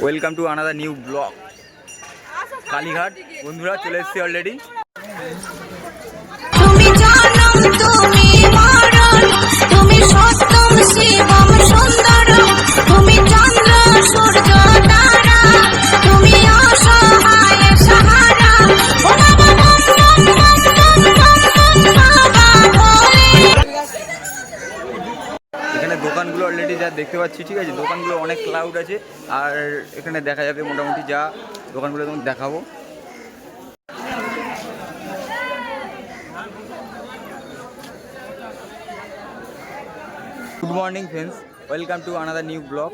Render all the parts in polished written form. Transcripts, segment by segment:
Welcome to another new blog. Kalighat বন্ধুরা চলে এসেছি অলরেডি। তুমি জানম তুমি মরণ তুমি সত্যম শিবম সুন্দরম তুমি চন্দ্র সূর্য তারা তুমি অসহায় সাহারা ও বাবা বম বম বম বম বাবা বলে। এখানে দোকানগুলো অলরেডি যা দেখতে পাচ্ছি, ঠিক আছে, দোকানগুলো অনেক ক্লাউড আছে। আর এখানে দেখা যাবে মোটামুটি যা দোকানগুলো তোমাকে দেখাবো। Good morning friends, welcome to another new blog.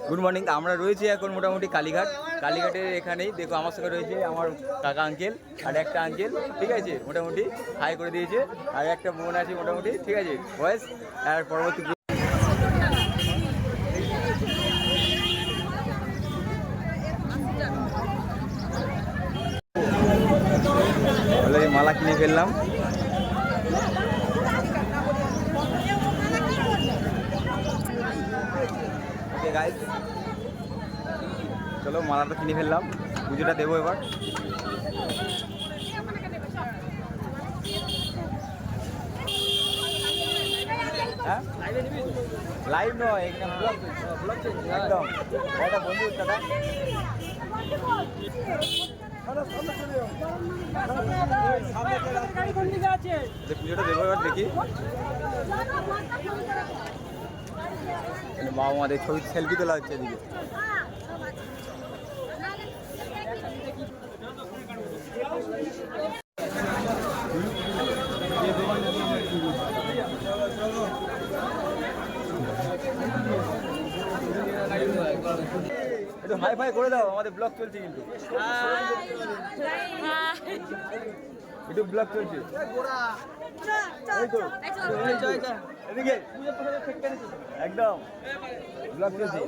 Good morning. আমরা রয়েছি এখন মোটামুটি কালীঘাটের এখানেই। দেখো আমার সঙ্গে রয়েছে আমার কাকা আঙ্কেল আর একটা আঙ্কেল, ঠিক আছে, মোটামুটি হাই করে দিয়েছে। আর একটা বোন আছে মোটামুটি, ঠিক আছে, বয়স। আর পরবর্তী মালা কিনে ফেললাম। চলো মালাটা কিনে ফেললাম, পুজোটা দেবো এবার। হ্যাঁ লাইভ নয়, একদম একটা বন্ধু দাদা। পুজোটা দেবো এবার, দেখি বাবা মাদের ছবি সেলফি তোলা হচ্ছে এদিকে। একটু হাই ফাই করে দাও, আমাদের ব্লগ চলছে কিন্তু। একটু ব্লগ চলছে এদিকে, একদম ব্লগ চলছে।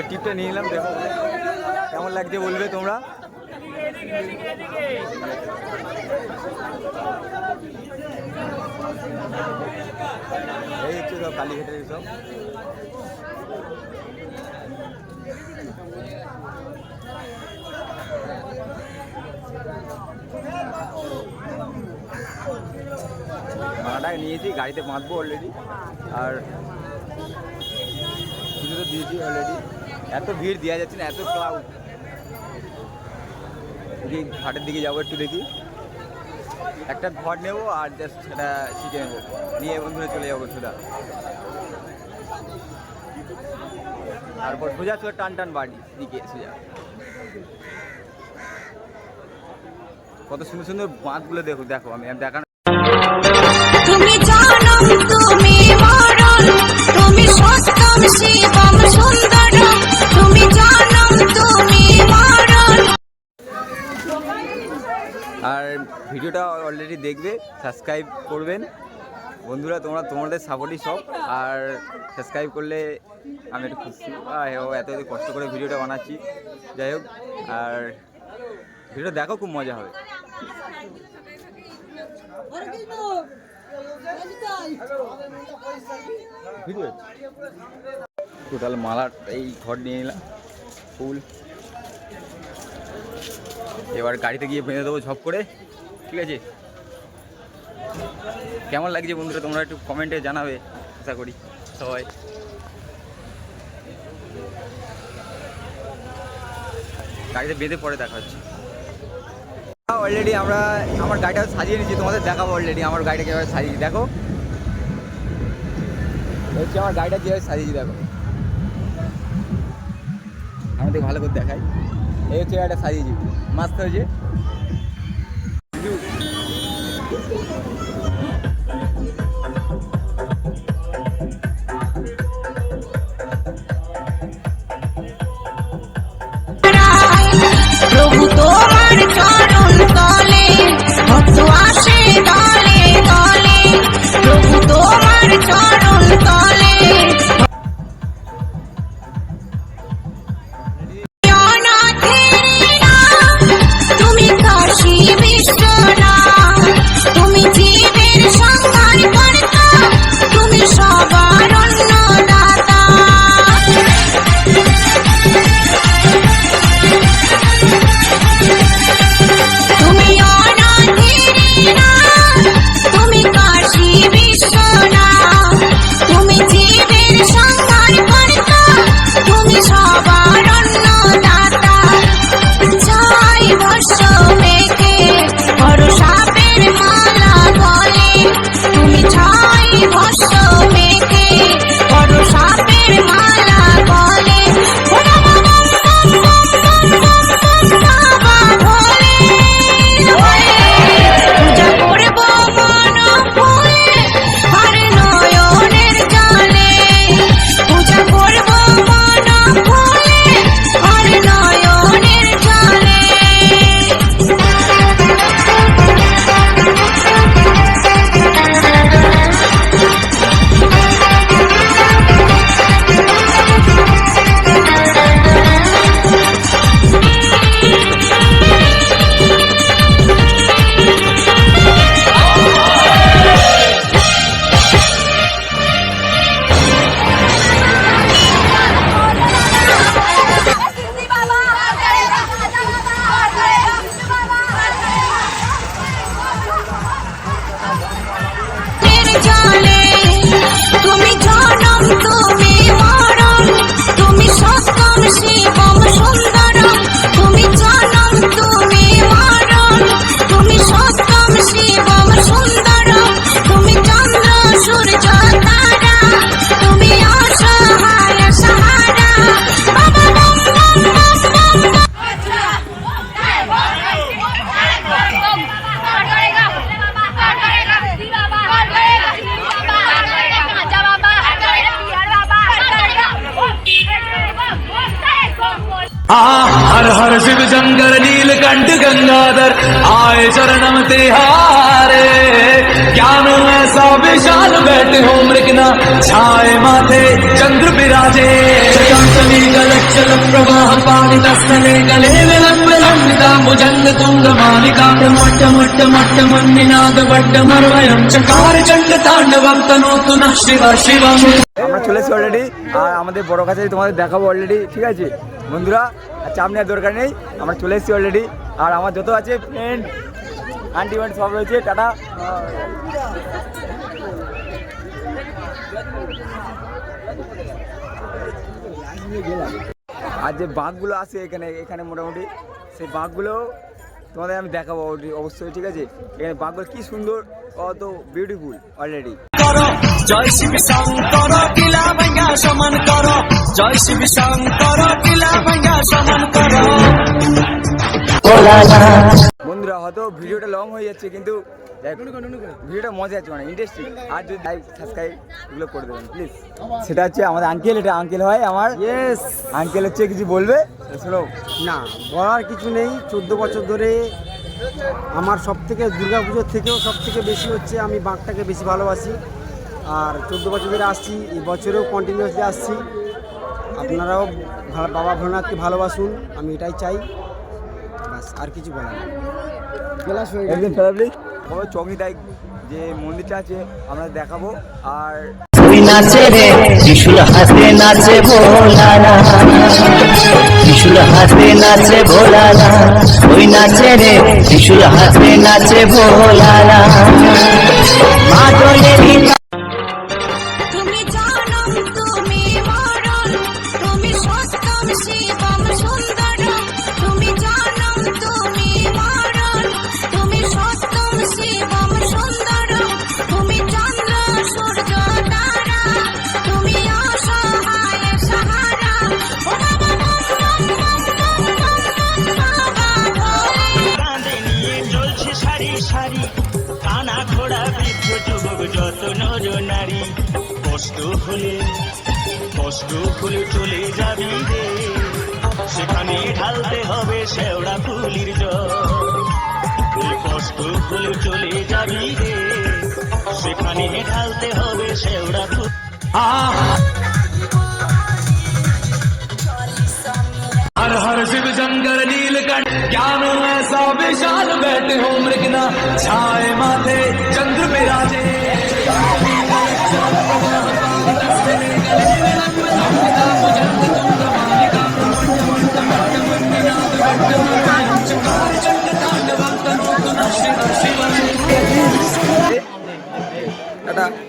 টিপটা নিয়ে নিলাম, দেখো কেমন লাগছে বলবে তোমরা। এই হচ্ছে সব কালীঘাটের এইসব। মালাটা নিয়েছি, গাড়িতে বাঁধবো অলরেডি। আর পুজো তো দিয়েছি অলরেডি। এত ভিড় দেওয়া যাচ্ছে না, এত ক্লাউড। দেখি ঘাটের দিকে যাবো, একটু দেখি। একটা ঘর নেবো আর জাস্ট সেটা শিখে নেবো, নিয়ে বন্ধুরা চলে যাবো সোজা। তারপর সোজা টান বাড়ি দিকে সোজা। কত সুন্দর সুন্দর বাঁধগুলো দেখো, দেখো আমি দেখানো। তুমি জানম তুমি মরণ তুমি সত্যম শিবম সুন্দরম তুমি জানম তুমি মরণ। আর ভিডিওটা অলরেডি দেখবে, সাবস্ক্রাইব করবেন বন্ধুরা। তোমাদের সাপোর্টই সব। আর সাবস্ক্রাইব করলে আমি একটু খুশি। এত কষ্ট করে ভিডিওটা বানাচ্ছি, যাই হোক। আর ভিডিওটা দেখো, খুব মজা হবে। টোটাল মালার এই ঘর নিয়ে নিলাম ফুল। এবার গাড়িতে গিয়ে বেঁধে দেবো ঝপ করে, ঠিক আছে। কেমন লাগছে বন্ধুরা তোমরা একটু কমেন্টে জানাবে, আশা করি সবাই। গাড়িতে বেঁধে পরে দেখা হচ্ছে। অলরেডি আমার গাড়িটা সাজিয়ে নিয়েছি, তোমাদের দেখাবো অলরেডি আমার গাড়িটা কীভাবে সাজিয়েছি। দেখো হচ্ছে আমার গাড়িটা কীভাবে সাজিয়েছি, দেখো আমাদের ভালো করে দেখাই। এই হচ্ছে গাড়িটা সাজিয়েছি, মাস্ত হয়েছে। প্রভু তোমার চরণ তলে ভক্ত আসে দলে দলে প্রভু তোমার চরণ তলে। অনাথের নাম তুমি हर हर शिव शंकर नीलकंठ गंगाधर आए चरणम तिहारे ज्ञान ऐसा विशाल बैठे हो मृगना छाए माथे चंद्र विराजे गलक्षल प्रवाह पाणित स्थले गले विलंब लंबिता भुजंग तुंग मालिका मट्ट मट्ट मट्ट मन्निनाद वड्ड मर्वयं चकार चंड तांडवं तनोतु नः शिव शिवम्। আমরা চলে এসেছি অলরেডি, আর আমাদের বড় কাছে তোমাদের দেখাবো অলরেডি, ঠিক আছে বন্ধুরা? আর চাপ নেওয়ার দরকার নেই, আমরা চলে এসেছি অলরেডি। আর আমার যত আছে ফ্রেন্ড আন্টি বান্টি সব রয়েছে, টাটা। আর যে বাঘগুলো আছে এখানে এখানে মোটামুটি সেই বাঘগুলো তোমাদের আমি দেখাবো অবশ্যই, ঠিক আছে? এখানে বাঘগুলো কি সুন্দর, কত বিউটিফুল অলরেডি। জয় শিব শঙ্কর কিলা ভাঙ্গা সমান কর, জয় শিব শঙ্কর কিলা ভাঙ্গা সমান কর। বন্ধুরা হয়তো ভিডিওটা লং হয়ে যাচ্ছে, কিন্তু ভিডিওটা মজা আছে, মানে ইন্টারেস্টিং। আর যদি লাইক সাবস্ক্রাইব এগুলো করে দেবেন প্লিজ। সেটা হচ্ছে আমাদের আঙ্কেল, এটা আঙ্কেল হয় আমার। ইয়েস। আঙ্কেল হচ্ছে কিছু বলবে শোনো। না, বলার কিছু নেই। 14 বছর ধরে আমার সব থেকে দুর্গা পুজোর থেকেও সব থেকে বেশি হচ্ছে আমি বাঘটাকে বেশি ভালোবাসি। আর 14 বছর ধরে আসছি, এই বছরেও কন্টিনিউয়াসলি আসছি। আপনারাও বাবা ভোলানাথকে ভালোবাসুন, আমি এটাই চাই, বাস আর কিছু বলার নেই। ক্লাস হয়ে একদিন ফেরাবলি চকনিটাই যে মন্দিরটা আছে আমরা দেখাবো। আর নাচে রে ত্রিশুল হাতে নাচে ভোলানা, ত্রিশুল হাতে নাচে ভোলানা, ওই নাচে রে ত্রিশুল হাতে নাচে ভোলানা। মা ডোলে তুমি জানম তুমি মরণ, তুমি সত্যম শিবম সুন্দরম। তুমি জানম তুমি মরণ, তুমি সত্যম শিবম সুন্দরম। তুমি চন্দ্র সূর্য তারা, তুমি অসহায় সাহারা। ও বাবা বম বম বম বম বম বম বাবা ভোলে। কাঁধে নিয়ে চলছে সারি সারি, কানা ঘোড়া বৃদ্ধ যুবক যত নর নারী। কষ্ট হলে চলে যাবি রে, সেখানে ঢালতে হবে শেওড়া ফুলির জল। কষ্ট হলে চলে যাবি রে, সেখানে ঢালতে হবে শেওড়া ফুল। हर हर शिव शंकर नीलकंठ ज्ञान ऐसा विशाल बैठे हो मृगना छाए माथे चंद्र विराजे।